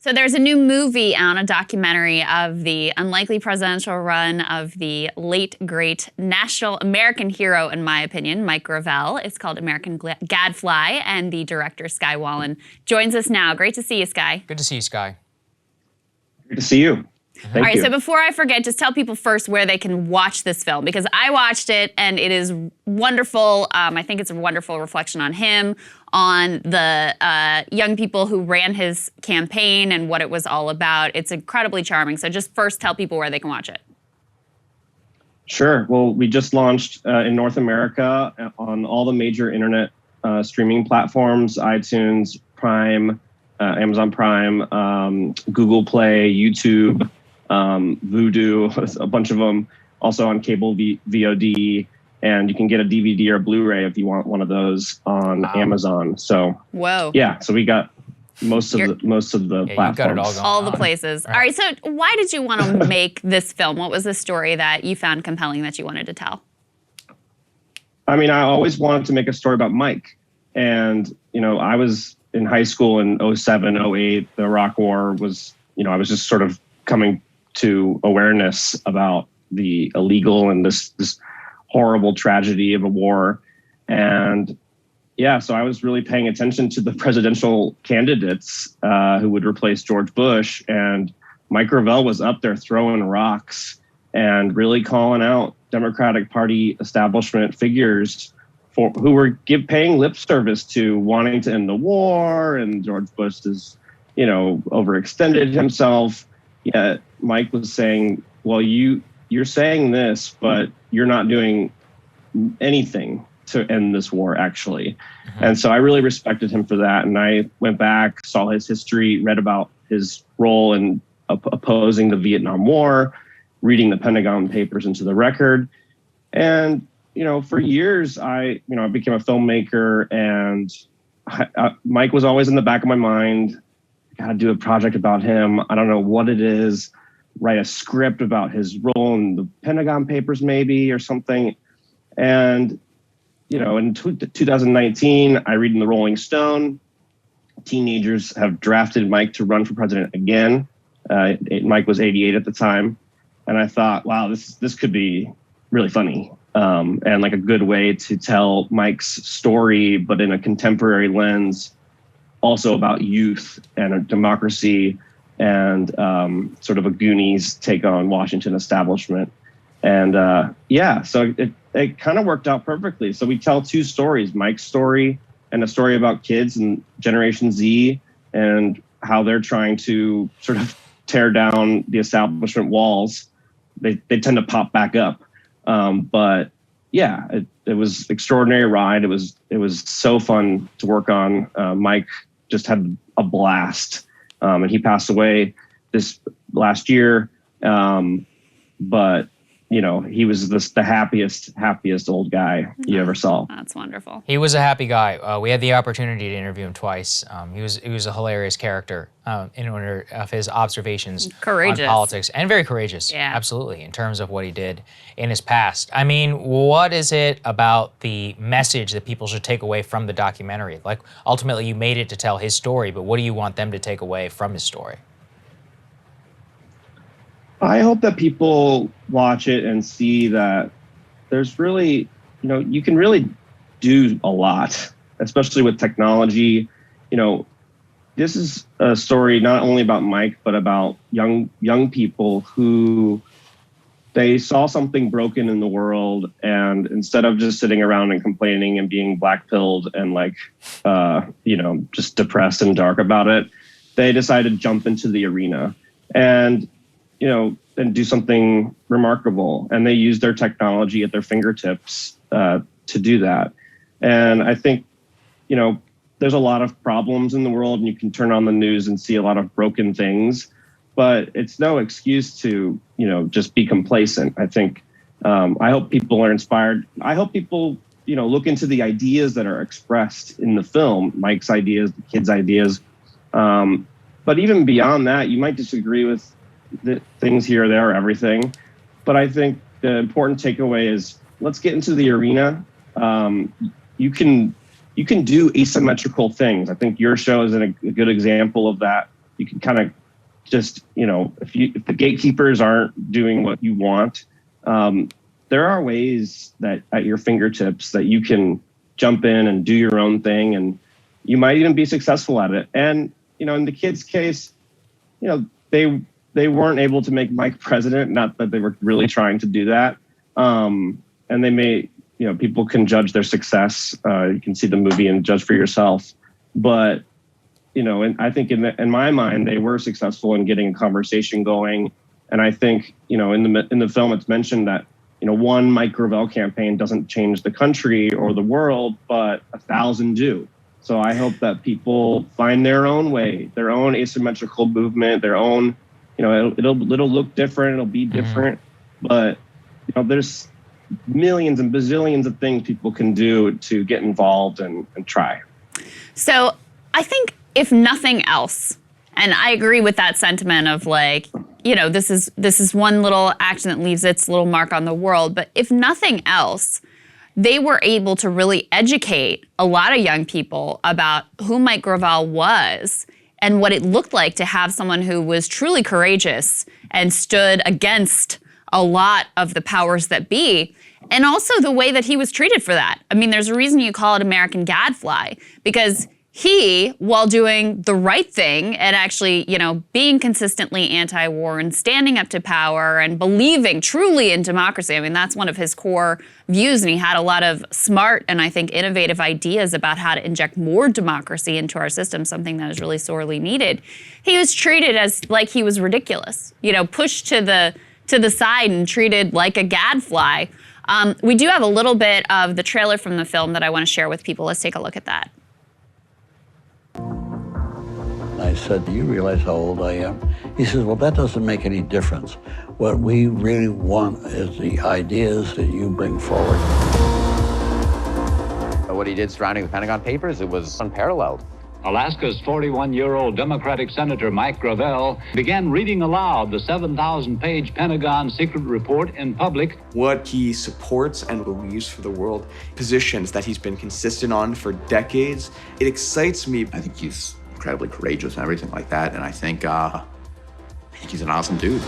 So there's a new movie out, a documentary of the unlikely presidential run of the late, great national American hero, in my opinion, Mike Gravel. It's called American Gadfly, and the director, Skye Wallin, joins us now. Great to see you, Skye. Good to see you, Skye. Great to see you. Thank All right, you. so before I forget, just tell people first where they can watch this film, because I watched it and it is wonderful. I think it's a wonderful reflection on him, on the young people who ran his campaign and what it was all about. It's incredibly charming. So just first tell people where they can watch it. Sure. Well, we just launched in North America on all the major internet streaming platforms, iTunes, Prime, Amazon Prime, Google Play, YouTube, Vudu, a bunch of them, also on cable VOD, and you can get a DVD or a Blu-ray if you want one of those on Amazon. So, whoa, yeah, so we got most of the platforms, got it all the places. All right, so why did you want to make this film? What was the story that you found compelling that you wanted to tell? I mean, I always wanted to make a story about Mike, and I was in high school in 07, 08. The Iraq War was, I was just sort of coming to awareness about the illegal and this horrible tragedy of a war. And yeah, so I was really paying attention to the presidential candidates who would replace George Bush. And Mike Gravel was up there throwing rocks and really calling out Democratic Party establishment figures who were paying lip service to wanting to end the war. And George Bush is, overextended himself. Yet Mike was saying, well, you're saying this, but you're not doing anything to end this war, actually. Mm-hmm. And so I really respected him for that. And I went back, saw his history, read about his role in opposing the Vietnam War, reading the Pentagon Papers into the record. And, for years, I became a filmmaker, and Mike was always in the back of my mind. Got to do a project about him. I don't know what it is. Write a script about his role in the Pentagon Papers, maybe, or something. And, in 2019, I read in the Rolling Stone, teenagers have drafted Mike to run for president again. Mike was 88 at the time. And I thought, wow, this could be really funny. And like a good way to tell Mike's story, but in a contemporary lens, also about youth and a democracy and sort of a Goonies take on Washington establishment. And so it kind of worked out perfectly. So we tell two stories, Mike's story and a story about kids and Generation Z and how they're trying to sort of tear down the establishment walls. They tend to pop back up. But yeah, it was extraordinary ride. It was so fun to work on. Mike just had a blast. And he passed away this last year. But he was the happiest old guy you ever saw. That's wonderful. He was a happy guy. We had the opportunity to interview him twice. He was a hilarious character in order of his observations on politics, and very courageous. Yeah, absolutely, in terms of what he did in his past. I mean, what is it about the message that people should take away from the documentary? Like, ultimately, you made it to tell his story, but what do you want them to take away from his story? I hope that people watch it and see that there's really, you can really do a lot, especially with technology. This is a story not only about Mike, but about young people who they saw something broken in the world, and instead of just sitting around and complaining and being black-pilled and just depressed and dark about it, they decided to jump into the arena and and do something remarkable. And they use their technology at their fingertips to do that. And I think, there's a lot of problems in the world, and you can turn on the news and see a lot of broken things, but it's no excuse to, just be complacent. I think, I hope people are inspired. I hope people, look into the ideas that are expressed in the film, Mike's ideas, the kids' ideas. But even beyond that, you might disagree with the things here, there, everything. But I think the important takeaway is, let's get into the arena. You can do asymmetrical things. I think your show is a good example of that. you can kind of just, if the gatekeepers aren't doing what you want, there are ways that at your fingertips that you can jump in and do your own thing, and you might even be successful at it. And, in the kids' case, they weren't able to make Mike president, not that they were really trying to do that. And they may, people can judge their success. You can see the movie and judge for yourself. But, and I think in my mind, they were successful in getting a conversation going. And I think, in the film, it's mentioned that, one Mike Gravel campaign doesn't change the country or the world, but 1,000 do. So I hope that people find their own way, their own asymmetrical movement, their own, it'll look different, it'll be different, but there's millions and bazillions of things people can do to get involved and try. So I think if nothing else, and I agree with that sentiment of this is one little action that leaves its little mark on the world, but if nothing else, they were able to really educate a lot of young people about who Mike Gravel was and what it looked like to have someone who was truly courageous and stood against a lot of the powers that be, and also the way that he was treated for that. I mean, there's a reason you call it American Gadfly, because he, while doing the right thing and actually, being consistently anti-war and standing up to power and believing truly in democracy, I mean, that's one of his core views, and he had a lot of smart and I think innovative ideas about how to inject more democracy into our system, something that is really sorely needed. He was treated as like he was ridiculous, pushed to the side and treated like a gadfly. We do have a little bit of the trailer from the film that I want to share with people. Let's take a look at that. I said, do you realize how old I am? He says, well, that doesn't make any difference. What we really want is the ideas that you bring forward. What he did surrounding the Pentagon Papers, it was unparalleled. Alaska's 41-year-old Democratic Senator Mike Gravel began reading aloud the 7,000-page Pentagon secret report in public. What he supports and believes for the world, positions that he's been consistent on for decades, it excites me. I think he's incredibly courageous and everything like that, and I think he's an awesome dude.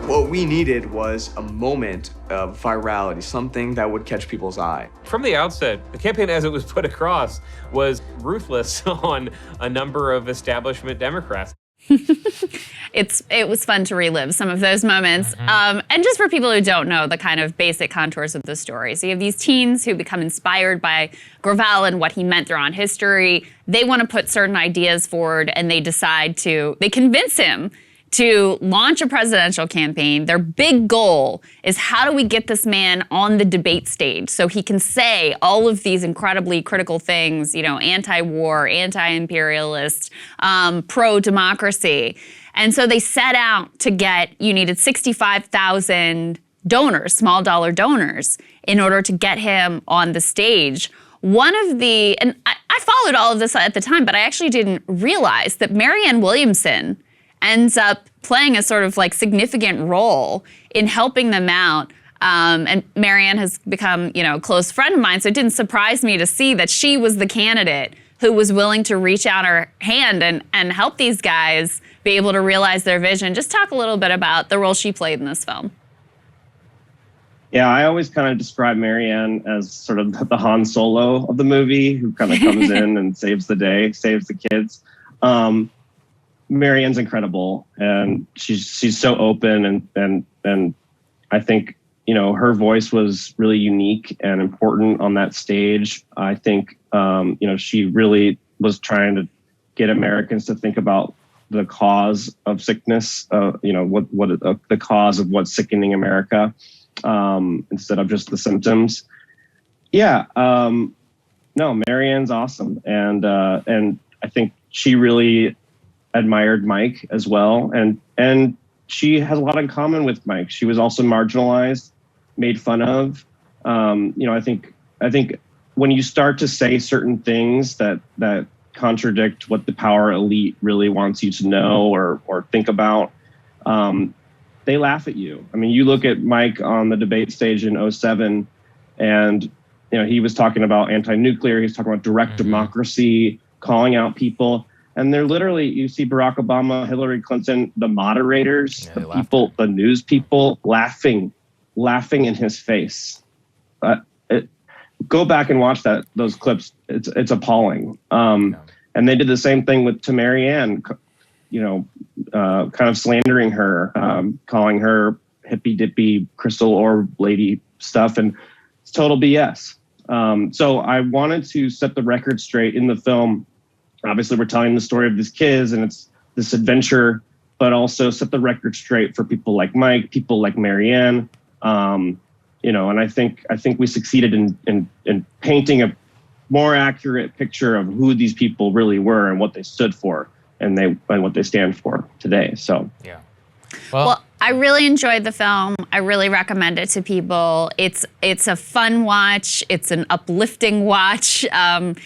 What we needed was a moment of virality, something that would catch people's eye. From the outset, the campaign as it was put across was ruthless on a number of establishment Democrats. It was fun to relive some of those moments. And just for people who don't know the kind of basic contours of the story. So you have these teens who become inspired by Gravel and what he meant throughout history. They want to put certain ideas forward, and they convince him to launch a presidential campaign. Their big goal is, how do we get this man on the debate stage so he can say all of these incredibly critical things, anti-war, anti-imperialist, pro-democracy. And so they set out to you needed 65,000 donors, small dollar donors, in order to get him on the stage. And I followed all of this at the time, but I actually didn't realize that Marianne Williamson ends up playing a sort of significant role in helping them out. And Marianne has become, a close friend of mine, so it didn't surprise me to see that she was the candidate who was willing to reach out her hand and help these guys be able to realize their vision. Just talk a little bit about the role she played in this film. Yeah, I always kind of describe Marianne as sort of the Han Solo of the movie, who kind of comes in and saves the day, saves the kids. Marianne's incredible, and she's so open, and I think her voice was really unique and important on that stage. I think she really was trying to get Americans to think about the cause of sickness, the cause of what's sickening America, instead of just the symptoms. Yeah, no, Marianne's awesome, and I think she really admired Mike as well, and she has a lot in common with Mike. She was also marginalized, made fun of. I think when you start to say certain things that contradict what the power elite really wants you to know or think about, they laugh at you. I mean, you look at Mike on the debate stage in 2007, and he was talking about anti-nuclear. He's talking about direct democracy, calling out people. And they're literally, you see Barack Obama, Hillary Clinton, the moderators, the people, the news people laughing in his face. Go back and watch those clips. It's appalling. And they did the same thing to Marianne, kind of slandering her, calling her hippy dippy crystal orb lady stuff, and it's total BS. So I wanted to set the record straight in the film. Obviously, we're telling the story of these kids and it's this adventure, but also set the record straight for people like Mike, people like Marianne. And I think we succeeded in painting a more accurate picture of who these people really were and what they stood for and what they stand for today. So yeah. Well, I really enjoyed the film. I really recommend it to people. It's a fun watch. It's an uplifting watch. And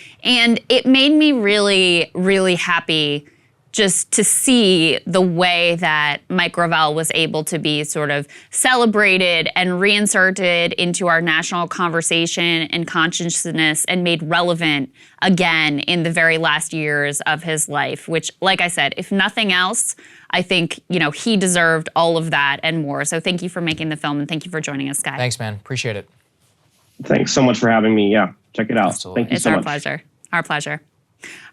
it made me really, really happy just to see the way that Mike Gravel was able to be sort of celebrated and reinserted into our national conversation and consciousness and made relevant again in the very last years of his life, which, like I said, if nothing else, I think, he deserved all of that and more. So thank you for making the film and thank you for joining us, Skye. Thanks, man. Appreciate it. Thanks so much for having me. Yeah, check it out. Absolutely. Thank you so much. It's our pleasure. Our pleasure.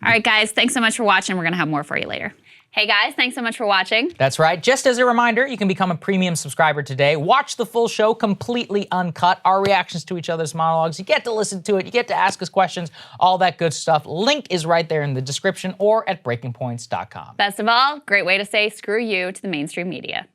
All right, guys, thanks so much for watching. We're going to have more for you later. Hey, guys, thanks so much for watching. That's right. Just as a reminder, you can become a premium subscriber today. Watch the full show completely uncut, our reactions to each other's monologues. You get to listen to it. You get to ask us questions, all that good stuff. Link is right there in the description or at breakingpoints.com. Best of all, great way to say screw you to the mainstream media.